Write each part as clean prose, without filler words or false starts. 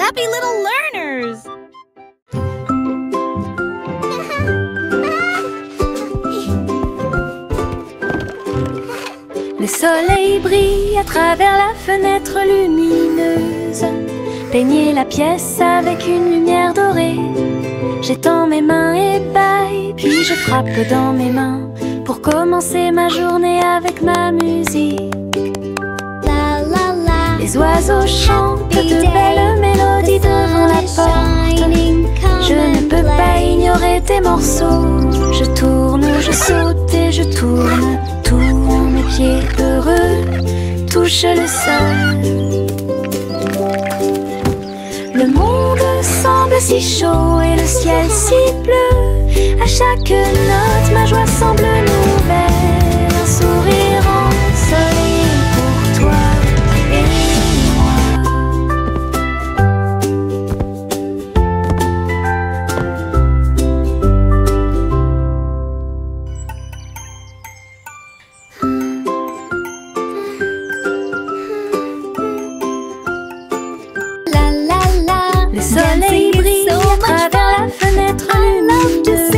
happy little learners! Le soleil brille à travers la fenêtre lumineuse. Peignez la pièce avec une lumière dorée. J'étends mes mains et bâille, puis je frappe dans mes mains pour commencer ma journée avec ma musique. La la la. Les oiseaux chantent de belles mélodies devant la porte. Je ne peux pas ignorer tes morceaux. Je tourne, je saute et je tourne. Tous mes pieds heureux touchent le sol. Le monde semble si chaud et le ciel si bleu. À chaque note, ma joie semble nouvelle. Un sourire ensoleillé pour toi et moi. La la la. Le soleil brille à travers la fenêtre lumineuse.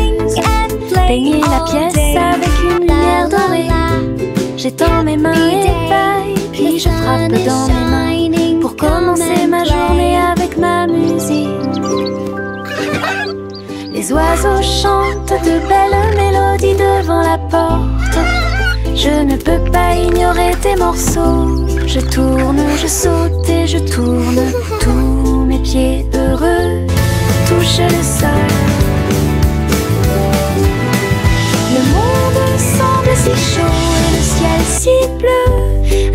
Peignez la pièce avec une lumière dorée. J'étends mes mains et bâille, puis je frappe dans mes mains pour commencer ma journée avec ma musique. Les oiseaux chantent de belles mélodies devant la porte. Je ne peux pas ignorer tes morceaux. Je tourne, je saute et je tourne. Tous mes pieds heureux touchent le sol. Le monde semble si chaud et le ciel si bleu.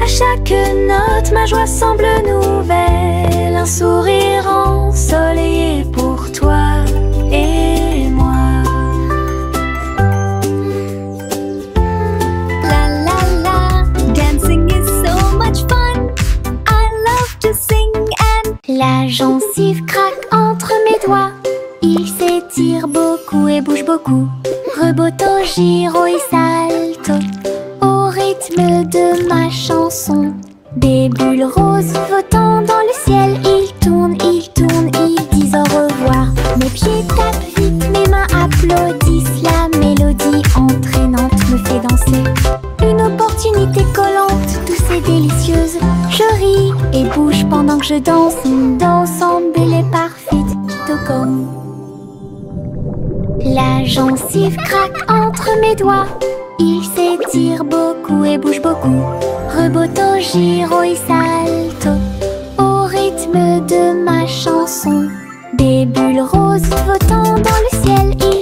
À chaque note, ma joie semble nouvelle. Un sourire ensoleillé pour toi et moi. La la la. Dancing is so much fun. I love to sing and. La gencive craque entre mes doigts. Il s'étire beaucoup et bouge beaucoup. Reboto, giro et salto au rythme de ma chanson. Des bulles roses flottant dans le ciel. Ils tournent, ils disent au revoir. Mes pieds tapent vite, mes mains applaudissent. La mélodie entraînante me fait danser. Une opportunité collante, douce et délicieuse. Je ris et bouge pendant que je danse. Une danse embellée et parfaite, tout comme. La gencive craque entre mes doigts. Il s'étire beaucoup et bouge beaucoup. Reboto, giro et salto au rythme de ma chanson. Des bulles roses flottant dans le ciel. Ils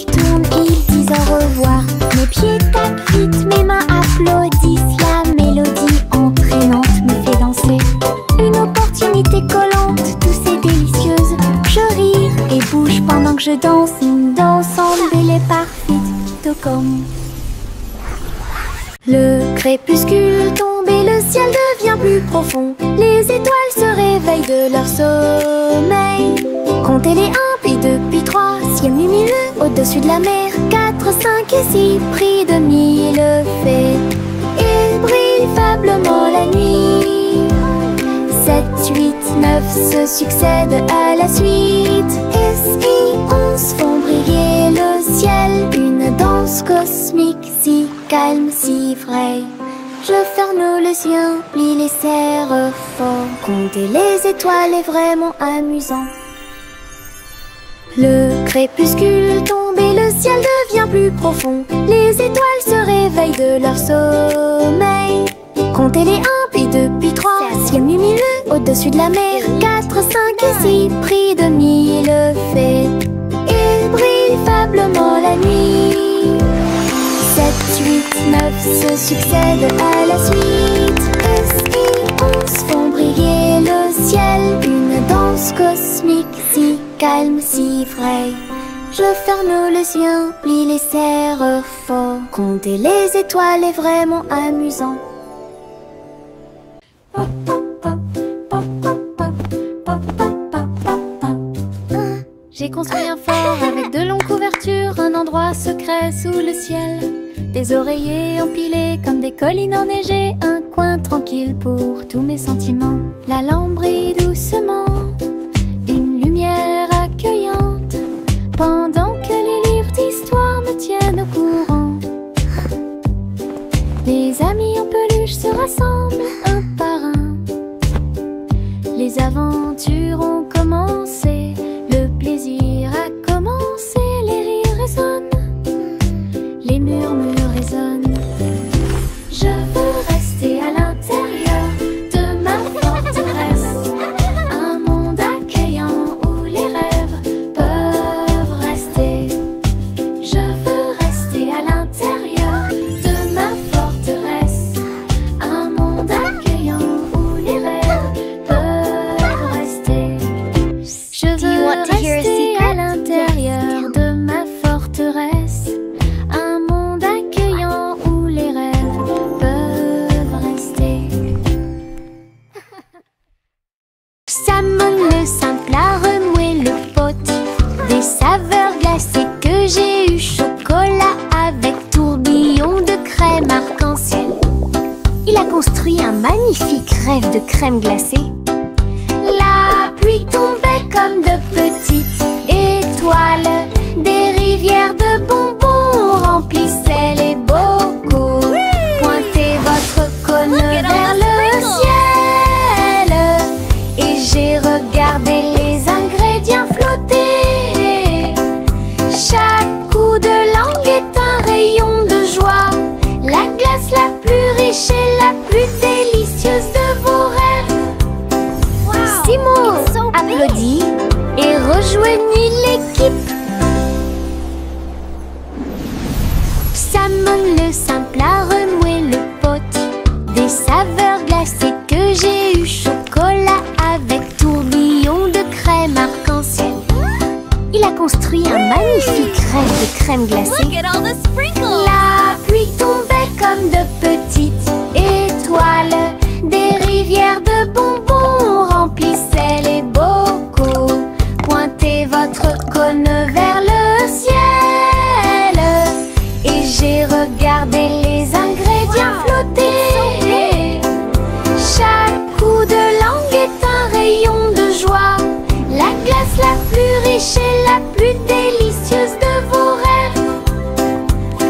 tournent, ils disent au revoir. Mes pieds tapent vite, mes mains applaudissent. La mélodie entraînante me fait danser. Une opportunité collante, douce et délicieuse. Je ris et bouge pendant que je danse. Une danse embellée et parfaite, tout comme. Le crépuscule tombe et le ciel devient plus profond. Les étoiles se réveillent de leur sommeil. Comptez les 1, puis 2, puis 3. Ciel lumineux au-dessus de la mer. 4, 5 et 6, pris de 1000 fées. Il brille faiblement la nuit. 7, 8, 9 se succèdent à la suite. S.I. 11 font briller le ciel. Une danse cosmique si calme, si vraie. Je ferme les yeux, plie les serre fort. Compter les étoiles est vraiment amusant. Le crépuscule tombe et le ciel devient plus profond. Les étoiles se réveillent de leur sommeil. Comptez les 1, puis 2, puis 3. Ciel lumineux au-dessus de la mer. 4, 5 et 6, pris de 1000 fées. Il brille faiblement la nuit. 7, 8, 9 se succèdent à la suite. S.I. 11 font briller le ciel. Une danse cosmique si calme, si vraie. Je ferme les yeux, plie les serre fort. Compter les étoiles est vraiment amusant. J'ai construit un fort avec de longues couvertures, un endroit secret sous le ciel. Des oreillers empilés comme des collines enneigées, un coin tranquille pour tous mes sentiments. La lampe brille doucement magnifique rêve de crème glacée. La pluie tombait comme de petites étoiles. Des rivières de bonbons remplissaient les bocaux. Pointez votre cône vers le ciel et j'ai regardé les ingrédients flotter. Chaque coup de langue est un rayon de joie. La glace la plus riche et la plus délicieuse de vos rêves. Simo applaudit et rejoignit l'équipe. Salmon le simple a remué le pot. Des saveurs glacées que j'ai eu. Chocolat avec tourbillon de crème arc-en-ciel. Il a construit un magnifique rêve de crème glacée. La pluie tombait comme de petites étoiles. Des rivières de bonbons remplissaient les bocaux. Pointez votre cône vers le ciel et j'ai regardé les ingrédients flotter. Chaque coup de langue est un rayon de joie. La glace la plus riche et la plus délicieuse de vos rêves.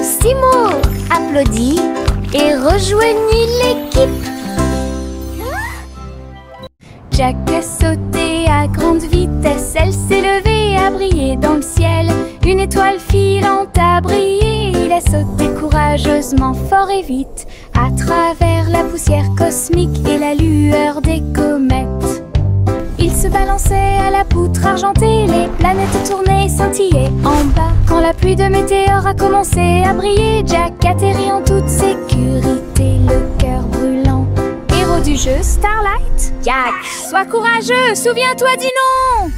Simo applaudit et rejoignit l'équipe. Jack a sauté à grande vitesse. Elle s'est levée, a brillé dans le ciel. Une étoile filante a brillé. Il a sauté courageusement, fort et vite, à travers la poussière cosmique et la lueur des comètes. Il se balançait à la poutre argentée. Les planètes tournaient et scintillaient en bas. Quand la pluie de météores a commencé à briller, Jack atterrit en toute sécurité, le cœur brûlant. Héros du jeu Starlight, Jack, sois courageux, souviens-toi du nom.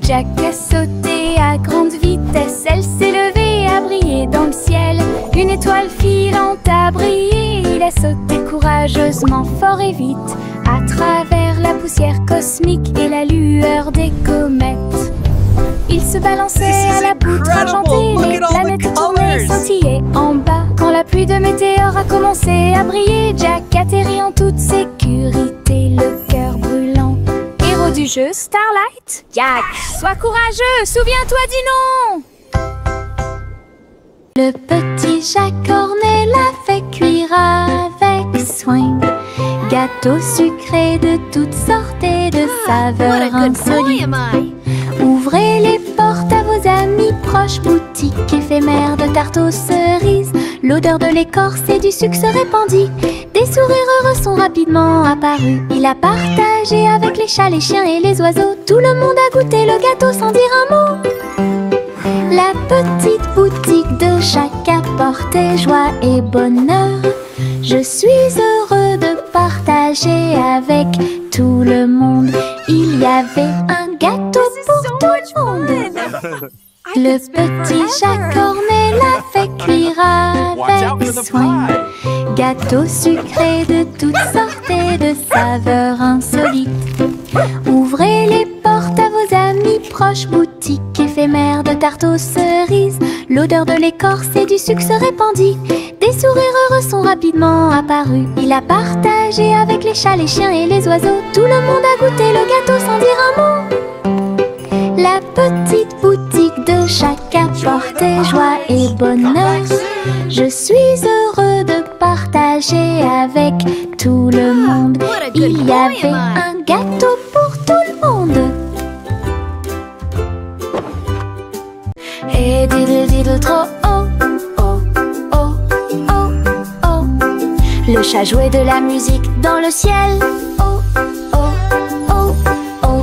Jack a sauté à grande vitesse. Elle s'est levée, a brillé dans le ciel. Une étoile filante a brillé. Il a sauté courageusement, fort et vite, à travers la poussière cosmique et la lueur des comètes. Il se balançait à la poutre argentée. Les planètes tournaient et scintillaient en bas. Quand la pluie de météores a commencé à briller, Jack atterrit en toute sécurité, le cœur brûlant. Héros du jeu Starlight, Jack, sois courageux, souviens-toi du nom. Le petit Jack Cornet l'a fait cuire avec soin. Gâteau sucré de toutes sortes et de saveurs insolites. Ouvrez les portes à vos amis proches. Boutique éphémère de tarte aux cerises. L'odeur de l'écorce et du sucre se répandit. Des sourires heureux sont rapidement apparus. Il a partagé avec les chats, les chiens et les oiseaux. Tout le monde a goûté le gâteau sans dire un mot. La petite boutique de Jack apportait joie et bonheur. Je suis heureux de partager avec tout le monde. Il y avait un gâteau pour tout le monde. Le petit Jack Cornet l'a fait cuire avec soin. Gâteau sucré de toutes sortes et de saveurs insolites. Ouvrez les portes à vos amis proches. Boutique éphémère de tarte aux cerises. L'odeur de l'écorce et du sucre se répandit. Des sourires heureux sont rapidement apparus. Il a partagé avec les chats, les chiens et les oiseaux. Tout le monde a goûté le gâteau sans dire un mot. La petite boutique de Jack apportait joie et bonheur. Je suis heureux de partager avec tout le monde. Il y avait un gâteau pour tout le monde. Et diddle diddle trop oh, oh, oh, oh, oh. Le chat jouait de la musique dans le ciel. Oh, oh, oh, oh.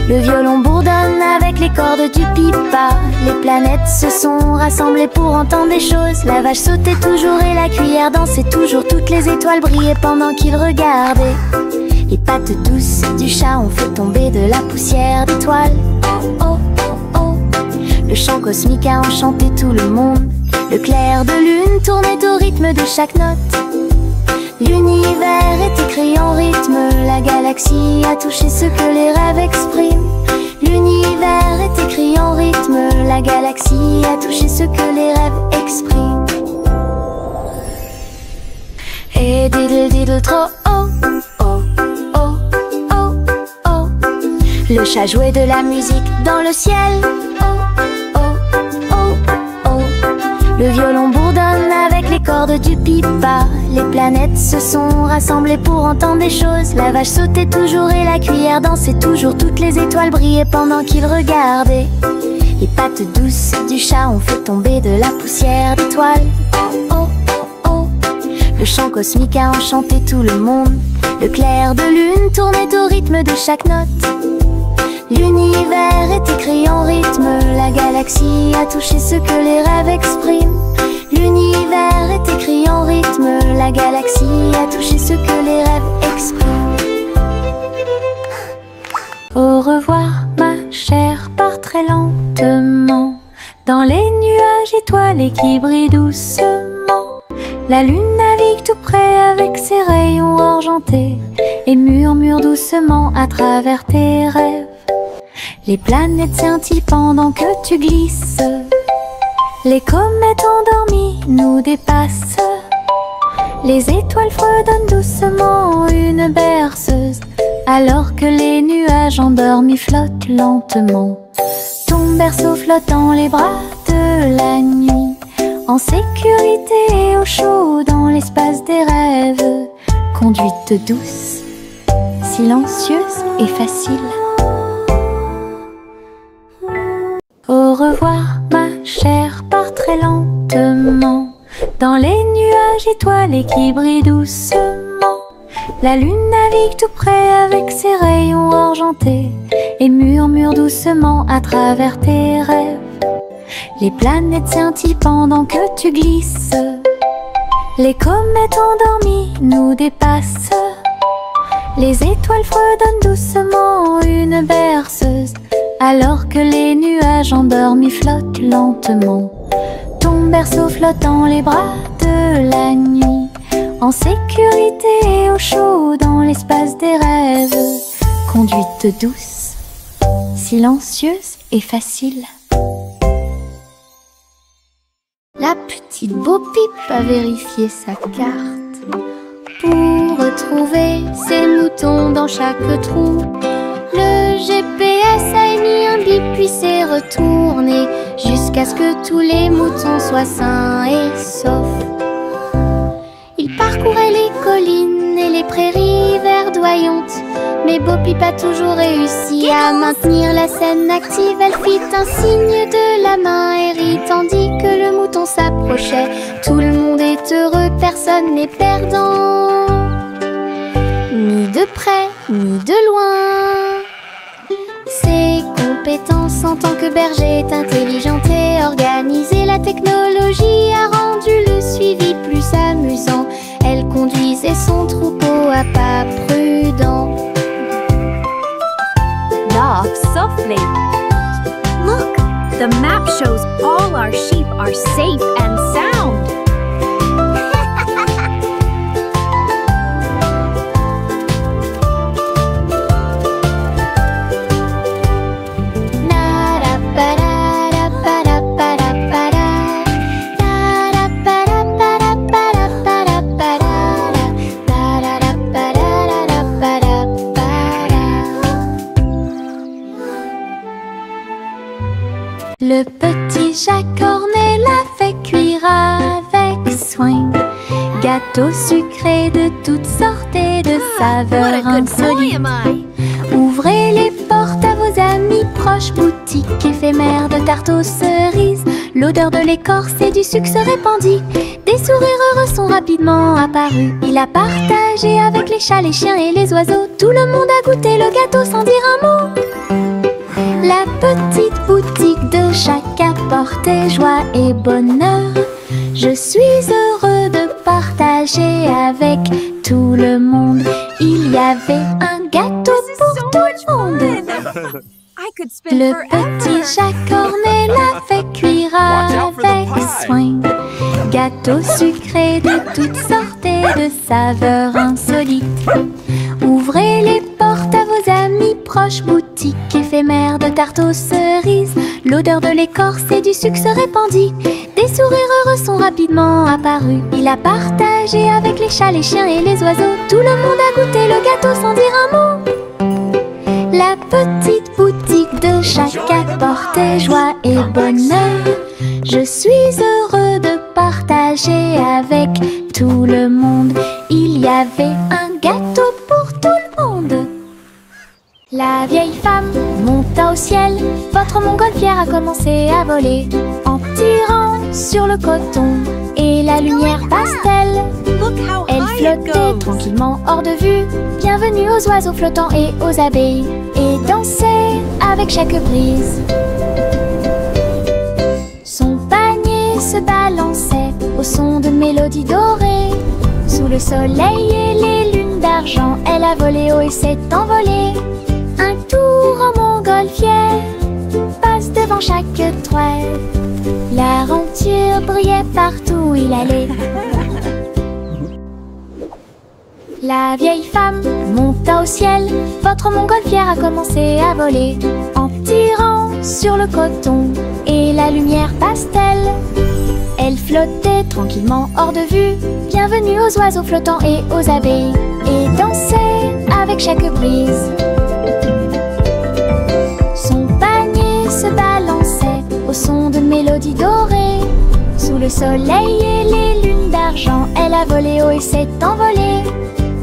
Le violon bourdonne avec les cordes du pipa. Les planètes se sont rassemblées pour entendre des choses. La vache sautait toujours et la cuillère dansait toujours. Toutes les étoiles brillaient pendant qu'il regardait. Les pattes douces du chat ont fait tomber de la poussière d'étoiles. Oh, oh, oh, oh. Le chant cosmique a enchanté tout le monde. Le clair de lune tournait au rythme de chaque note. L'univers est écrit en rythme. La galaxie a touché ce que les rêves expriment. L'univers est écrit en rythme. La galaxie a touché ce que les rêves expriment. Et diddle diddle trop oh, oh, oh, oh, oh. Le chat jouait de la musique dans le ciel. Oh, oh, oh, oh. Le violon bourdonne avec les cordes du pipa. Les planètes se sont rassemblées pour entendre des choses. La vache sautait toujours et la cuillère dansait toujours. Toutes les étoiles brillaient pendant qu'ils regardaient. Les pattes douces du chat ont fait tomber de la poussière d'étoiles. Oh, oh, oh, oh. Le chant cosmique a enchanté tout le monde. Le clair de lune tournait au rythme de chaque note. L'univers est écrit en rythme. La galaxie a touché ce que les rêves expriment. L'univers est écrit en rythme. La galaxie a touché ce que les rêves expriment. Au revoir ma chère, pars très lentement dans les nuages étoilés qui brillent doucement. La lune navigue tout près avec ses rayons argentés et murmure doucement à travers tes rêves. Les planètes scintillent pendant que tu glisses. Les comètes endormies nous dépassent. Les étoiles fredonnent doucement une berceuse, alors que les nuages endormis flottent lentement. Ton berceau flotte dans les bras de la nuit, en sécurité et au chaud dans l'espace des rêves. Conduite douce, silencieuse et facile. Au revoir ma chère, pars très lentement dans les nuages étoilés qui brillent doucement. La lune navigue tout près avec ses rayons argentés et murmure doucement à travers tes rêves. Les planètes scintillent pendant que tu glisses. Les comètes endormies nous dépassent. Les étoiles fredonnent doucement une berceuse, alors que les nuages endormis flottent lentement. Ton berceau flotte dans les bras de la nuit, en sécurité et au chaud dans l'espace des rêves. Conduite douce, silencieuse et facile. La petite Bo-Peep a vérifié sa carte pour retrouver ses moutons dans chaque trou. Le GPS a émis un bip puis s'est retourné jusqu'à ce que tous les moutons soient sains et saufs. Il parcourait les collines et les prairies verdoyantes, mais Bo-Peep a toujours réussi à maintenir la scène active. Elle fit un signe de la main et rit tandis que le mouton s'approchait. Tout le monde est heureux, personne n'est perdant, ni de près ni de loin. Ses compétences en tant que berger est intelligente et organisée. La technologie a rendu le suivi plus amusant. Elle conduisait son troupeau à pas prudents. Knock softly. Look, the map shows all our sheep are safe and sound. Le petit chat cornet l'a fait cuire avec soin. Gâteau sucré de toutes sortes et de saveurs insolites. Ouvrez les portes à vos amis proches, boutique éphémère de tarte aux cerises. L'odeur de l'écorce et du sucre se répandit. Des sourires heureux sont rapidement apparus. Il a partagé avec les chats, les chiens et les oiseaux. Tout le monde a goûté le gâteau sans dire un mot. La petite boutique de chaque apportait joie et bonheur. Je suis heureux de partager avec tout le monde. Il y avait un gâteau pour tout le monde. Le petit chat cornet l'a fait cuire avec soin. Gâteau sucré de toutes sortes et de saveurs insolites. Ouvrez les portes à vos amis proches, boutique éphémère de tarte aux cerises. L'odeur de l'écorce et du sucre se répandit. Des sourires heureux sont rapidement apparus. Il a partagé avec les chats, les chiens et les oiseaux. Tout le monde a goûté le gâteau sans dire un mot. La petite boutique de chaque apportait joie et bonheur. Je suis heureux de partager avec tout le monde. Il y avait un gâteau pour tout le monde. La vieille femme monta au ciel. Votre montgolfière a commencé à voler en tirant sur le coton et la lumière pastel. Elle flottait tranquillement hors de vue. Bienvenue aux oiseaux flottants et aux abeilles, et dansait avec chaque brise. Son panier se balançait au son de mélodies dorées. Sous le soleil et les lunes d'argent, elle a volé haut et s'est envolée. Un tour en montgolfière passe devant chaque toile. La renture brillait partout où il allait. La vieille femme monta au ciel. Votre montgolfière a commencé à voler en tirant sur le coton et la lumière pastel. Elle flottait tranquillement hors de vue. Bienvenue aux oiseaux flottants et aux abeilles, et dansait avec chaque brise. Son panier se balançait au son de mélodies dorées. Sous le soleil et les lunes d'argent, elle a volé haut et s'est envolée.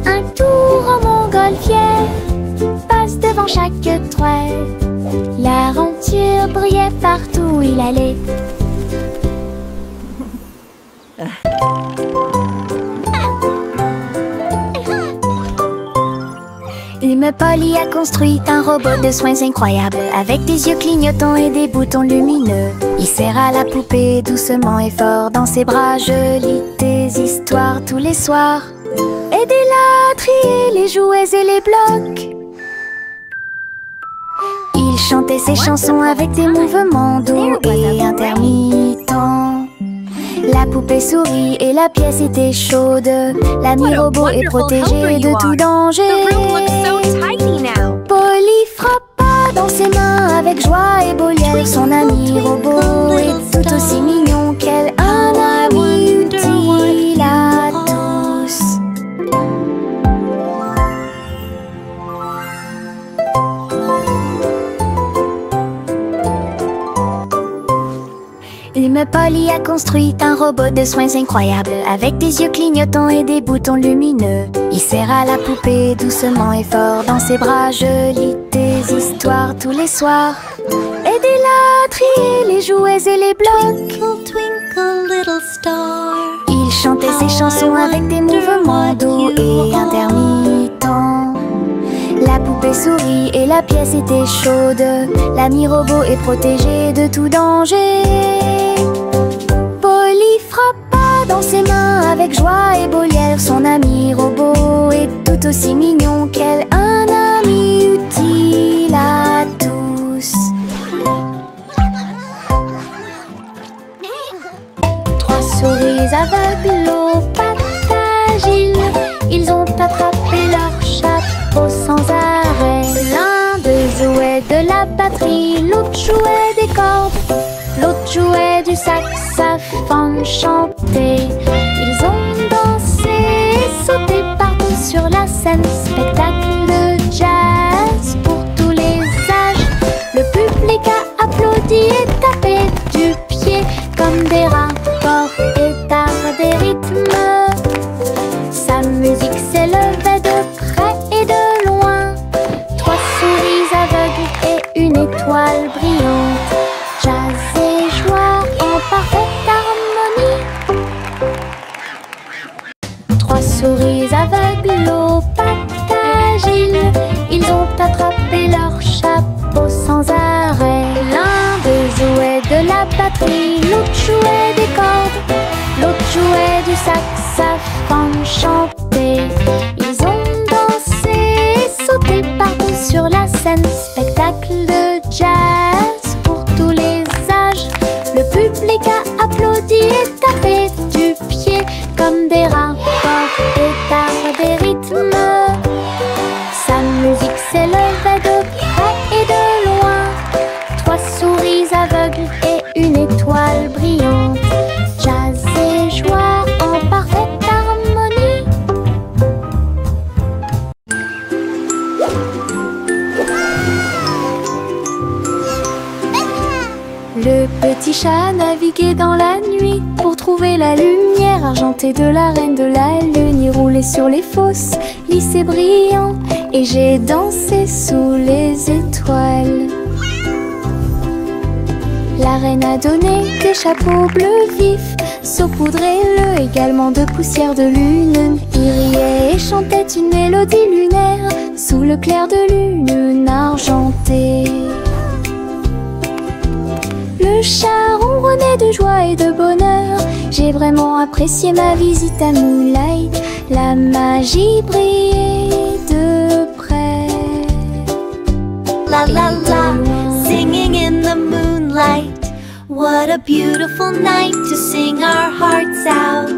Un tour en montgolfière passe devant chaque toile. La renture brillait partout où il allait. Une Polly a construit un robot de soins incroyable, avec des yeux clignotants et des boutons lumineux. Il serre à la poupée doucement et fort dans ses bras. Je lis tes histoires tous les soirs. Aidez-la à trier les jouets et les blocs. Il chantait ses chansons avec des mouvements doux et intermittents. La poupée sourit et la pièce était chaude. L'ami robot est protégé de tout danger. Polly frappa dans ses mains avec joie et beau liel. Son ami robot est tout aussi mignon qu'elle. Un ami utile à tous. Une Polly a construit un robot de soins incroyable, avec des yeux clignotants et des boutons lumineux. Il serre à la poupée doucement et fort dans ses bras. Je lis tes histoires tous les soirs. Aidez-la à trier les jouets et les blocs. Twinkle, twinkle, little star. Il chantait ses chansons avec des mouvements doux et intermittents. La poupée sourit et la pièce était chaude. L'ami robot est protégé de tout danger. Polly frappa dans ses mains avec joie et beau liel. Son ami robot est tout aussi mignon qu'elle. Un ami utile à tous. Trois souris aveugles aux pattes agiles. Ils ont attrapé leur chapeau sans arrêt. L'un d'eux jouait de la batterie, l'autre jouait des cordes, l'autre jouait du saxophone chanté. Ils ont dansé et sauté partout sur la scène. Spectacle de jazz pour tous les âges. Le public a applaudi et tapé du pied comme des rapports et des rythmes. Sa musique s'élevait de près et de loin. Trois souris aveugles et une étoile brillante. Jazz et joie en parfaite harmonie. Trois souris aveugles aux pattes agiles. Ils ont attrapé leur chapeau sans arrêt. L'un d'eux jouait de la batterie, l'autre jouait des cordes, l'autre jouait du saxophone chanté. Ils ont dansé et sauté partout sur la scène. Spectacle de jazz pour tous les âges. Le public a applaudi et tapé du pied comme des rapports et des rythmes. Sa musique s'élevait chat naviguait dans la nuit pour trouver la lumière argentée de la reine de la lune. Il roulait sur les fosses, lisse et brillant, et j'ai dansé sous les étoiles. La reine a donné des chapeaux bleus vifs, saupoudrez-le également de poussière de lune. Il riait et chantait une mélodie lunaire sous le clair de lune argentée. Le chat ronronnait de joie et de bonheur. J'ai vraiment apprécié ma visite à Moonlight. La magie brillait de près. La la la, singing in the moonlight. What a beautiful night to sing our hearts out.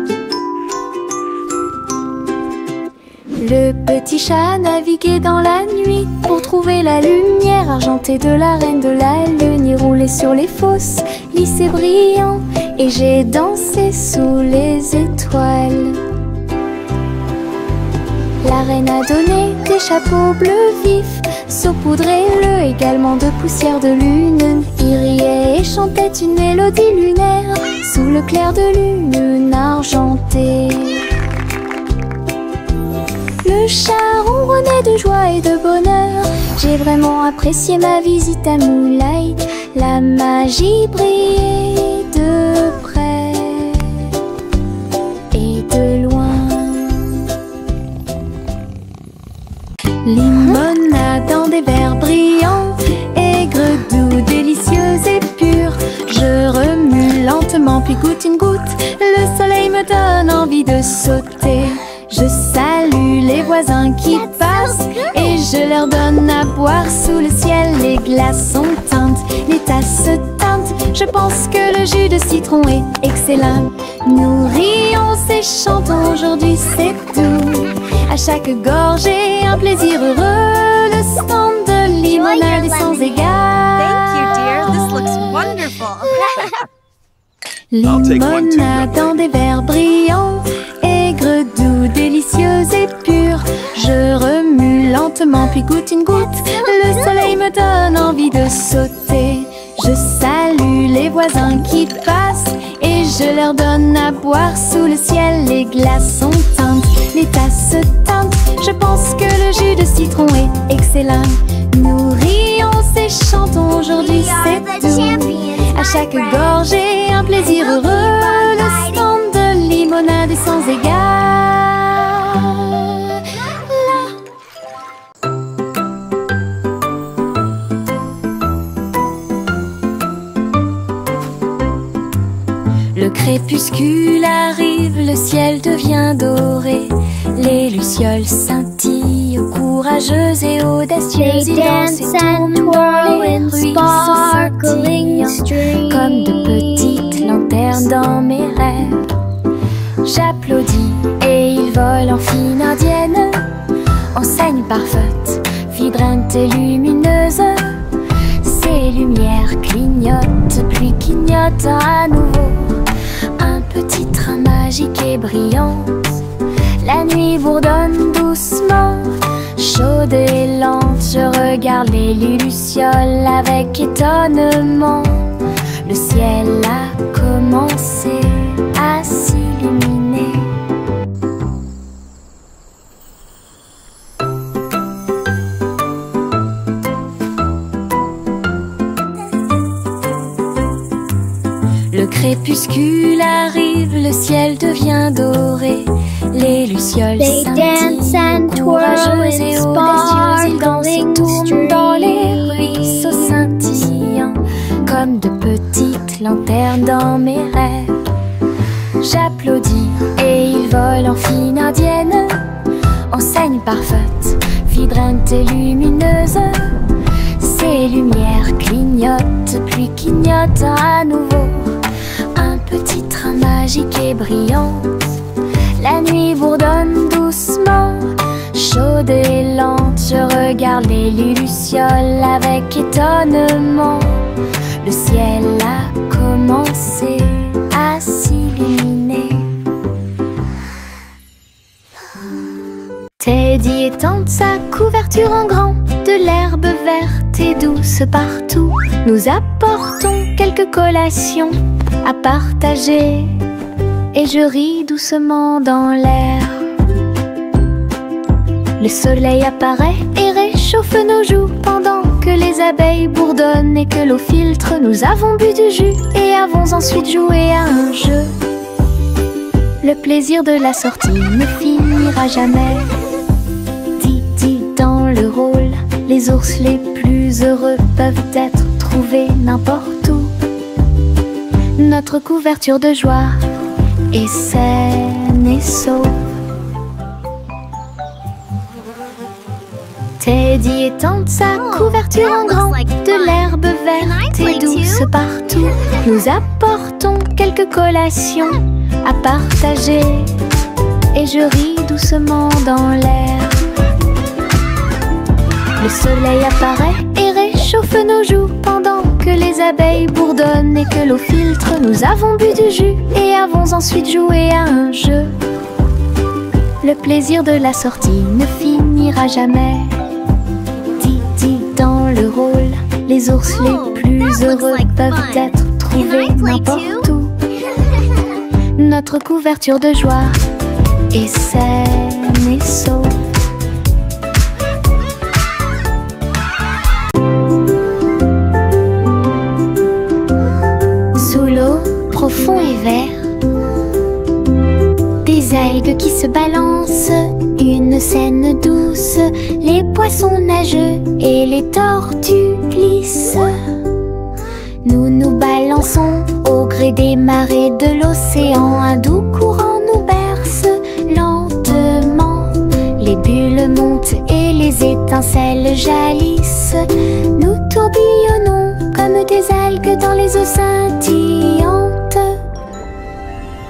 Le petit chat naviguait dans la nuit pour trouver la lumière argentée de la reine de la lune. Il roulait sur les fosses, lisse et brillant, et j'ai dansé sous les étoiles. La reine a donné des chapeaux bleus vifs, saupoudrez-le également de poussière de lune. Il riait et chantait une mélodie lunaire sous le clair de lune argentée. Le chat ronronnait de joie et de bonheur. J'ai vraiment apprécié ma visite à Moonlight. La magie brillait de près et de loin. Limonade dans des verres brillants, aigre, doux, délicieuse et pure. Je remue lentement puis goûte une goutte. Le soleil me donne envie de sauter. Je salue les voisins qui passent et je leur donne à boire sous le ciel. Les glaçons teintent, les tasses se teintent. Je pense que le jus de citron est excellent. Nous rions et chantons, aujourd'hui c'est tout. À chaque gorgée, un plaisir heureux. Le stand de limonade est sans égal. Thank you, dear. This looks wonderful. Limonade dans des verres brillants, aigre, doux, délicieuse et pure. Je remue lentement puis goûte une goutte. Le soleil me donne envie de sauter. Je salue les voisins qui passent et je leur donne à boire sous le ciel. Les glaçons teintent, les tasses se teintent. Je pense que le jus de citron est excellent. Nous rions et chantons, aujourd'hui c'est tout. À chaque gorgée, un plaisir heureux. Le stand de limonade est sans égal. Le crépuscule arrive, le ciel devient doré. Les lucioles scintillent, courageuses et audacieuses. Ils dansent et tournent dans les ruisseaux scintillants, comme de petites lanternes dans mes rêves. J'applaudis et ils volent en fine indienne, enseigne parfaite, vibrante et lumineuse. Ces lumières clignotent, puis clignotent à nouveau. Un petit train magique et brillante. La nuit bourdonne doucement, chaude et lente. Je regarde les lucioles avec étonnement. Le ciel a commencé à s'illuminer. Le crépuscule arrive, le ciel devient doré. Les lucioles scintillent, courageuses et audacieuses. Ils dansent et tournent dans les ruisseaux scintillants, comme de petites lanternes dans mes rêves. J'applaudis et ils volent en fine indienne, enseigne parfaite, vibrante et lumineuse. Ces lumières clignotent, puis clignotent à nouveau. Un petit train magique et brillant. La nuit bourdonne doucement, chaude et lente. Je regarde les lucioles avec étonnement. Le ciel a commencé à s'illuminer. Teddy étend sa couverture en grand, de l'herbe verte verte et douce partout. Nous apportons quelques collations à partager. Et je ris doucement dans l'air. Le soleil apparaît et réchauffe nos joues pendant que les abeilles bourdonnent et que l'eau filtre. Nous avons bu du jus et avons ensuite joué à un jeu. Le plaisir de la sortie ne finira jamais. Didi dans le rôle, les ours les plus heureux peuvent être trouvés n'importe où. Notre couverture de joie est saine et sauve. Teddy étend sa couverture en grand, de l'herbe verte et douce partout. Nous apportons quelques collations à partager. Et je ris doucement dans l'air. Le soleil apparaît et réchauffe nos joues pendant que les abeilles bourdonnent et que l'eau filtre. Nous avons bu du jus et avons ensuite joué à un jeu. Le plaisir de la sortie ne finira jamais. Didi dans le rôle, les ours les plus heureux peuvent être trouvés n'importe où. Notre couverture de joie est saine et sauve. Sous l'eau, profond et vert, des algues qui se balancent, une scène douce, les poissons nagent et les tortues glissent. Nous nous balançons au gré des marées de l'océan. Un doux courant nous berce lentement. Les bulles montent et les étincelles jalissent. Nous tourbillonnons comme des algues dans les eaux scintillantes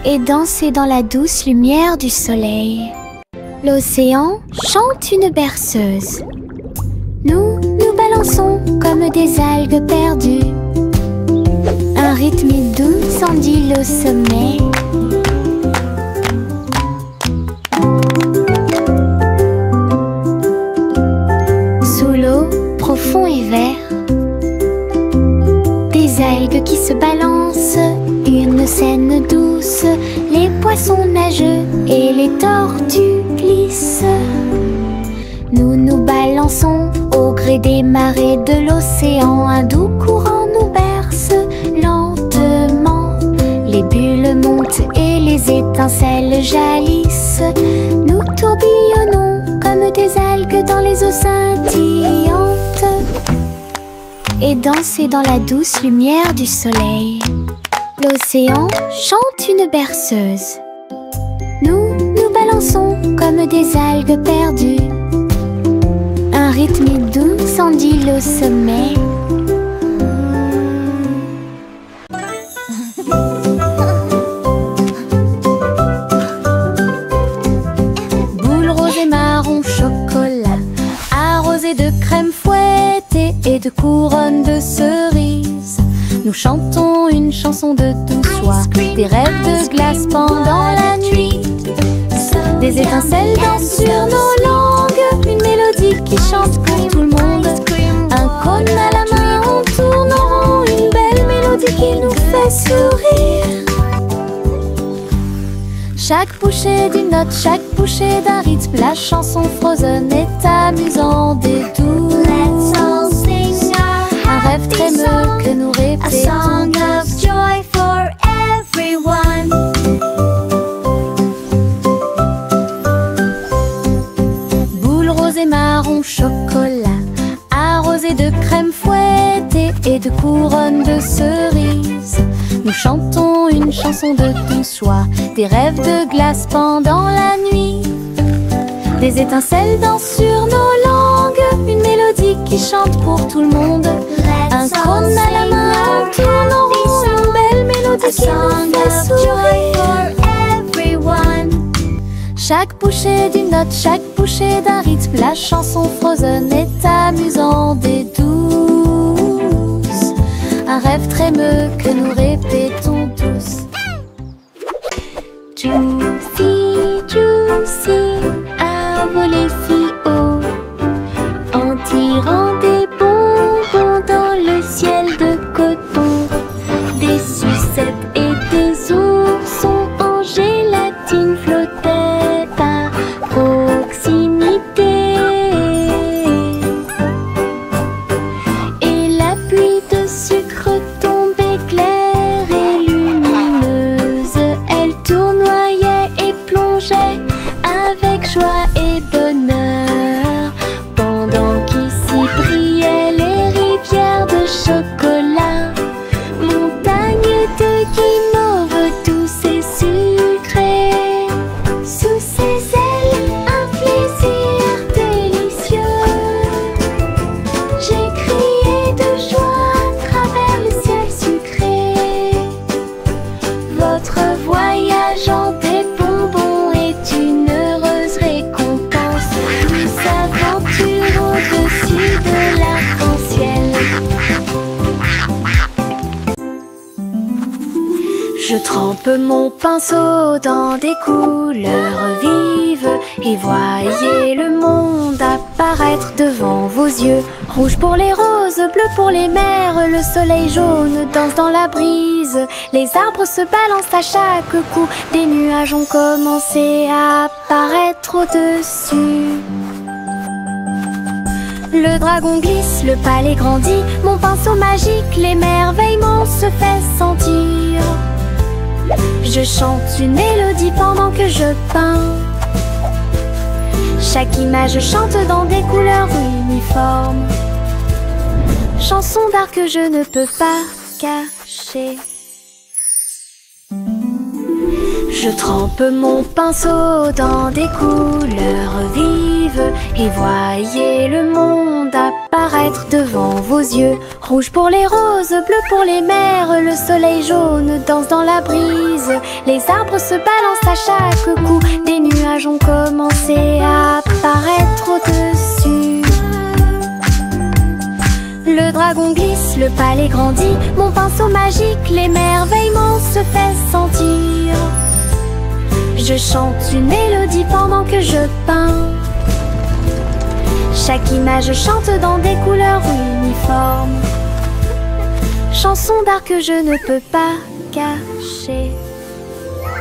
et danser dans la douce lumière du soleil. L'océan chante une berceuse. Nous nous balançons comme des algues perdues. Un rythme doux s'endile au sommet. Sous l'eau, profond et vert, des algues qui se balancent, une scène douce, les poissons nagent et les tortues glissent. Nous nous balançons au gré des marées de l'océan. Un doux courant nous berce lentement. Les bulles montent et les étincelles jalissent. Nous tourbillonnons comme des algues dans les eaux scintillantes et danser dans la douce lumière du soleil. L'océan chante une berceuse. Nous nous balançons comme des algues perdues. Un rythme doux s'endile au sommet. Boule rose et marron chocolat, arrosée de crème fouettée et de couronnes de cerises. Nous chantons une chanson de douce soie, des rêves de glace pendant la nuit. Des étincelles dansent sur nos langues, une mélodie qui chante pour tout le monde. Un cône à la main, on tourne en rond, une belle mélodie qui nous fait sourire. Chaque bouchée d'une note, chaque bouchée d'un rythme, la chanson Frozen est amusante et douce. Un rêve trémeux que nous répétons. A song of joy for everyone. Boule rose et marron chocolat, arrosée de crème fouettée et de couronnes de cerises. Nous chantons une chanson de douce soie, des rêves de glace pendant la nuit. Des étincelles dansent sur nos langues, une mélodie qui chante pour tout le monde. Un cône à la main, on tourne en rond, une belle mélodie qui nous fait sourire. Chaque bouchée d'une note, chaque bouchée d'un rythme, la chanson Frozen est amusante et douce. Un rêve trémeux que nous répétons tous. Juicy, juicy, a volé si haut, en tirant des bonbons. trempe mon pinceau dans des couleurs vives et voyez le monde apparaître devant vos yeux. Rouge pour les roses, bleu pour les mers, le soleil jaune danse dans la brise. Les arbres se balancent à chaque coup, des nuages ont commencé à apparaître au-dessus. Le dragon glisse, le palais grandit, mon pinceau magique, l'émerveillement se fait sentir. Je chante une mélodie pendant que je peins. Chaque image chante dans des couleurs uniformes. Chanson d'art que je ne peux pas cacher. Je trempe mon pinceau dans des couleurs vives et voyez le monde apparaître devant vos yeux. Rouge pour les roses, bleu pour les mers, le soleil jaune danse dans la brise. Les arbres se balancent à chaque coup, des nuages ont commencé à apparaître au-dessus. Le dragon glisse, le palais grandit, mon pinceau magique, l'émerveillement se fait sentir. Je chante une mélodie pendant que je peins. Chaque image chante dans des couleurs uniformes. Chanson d'art que je ne peux pas cacher.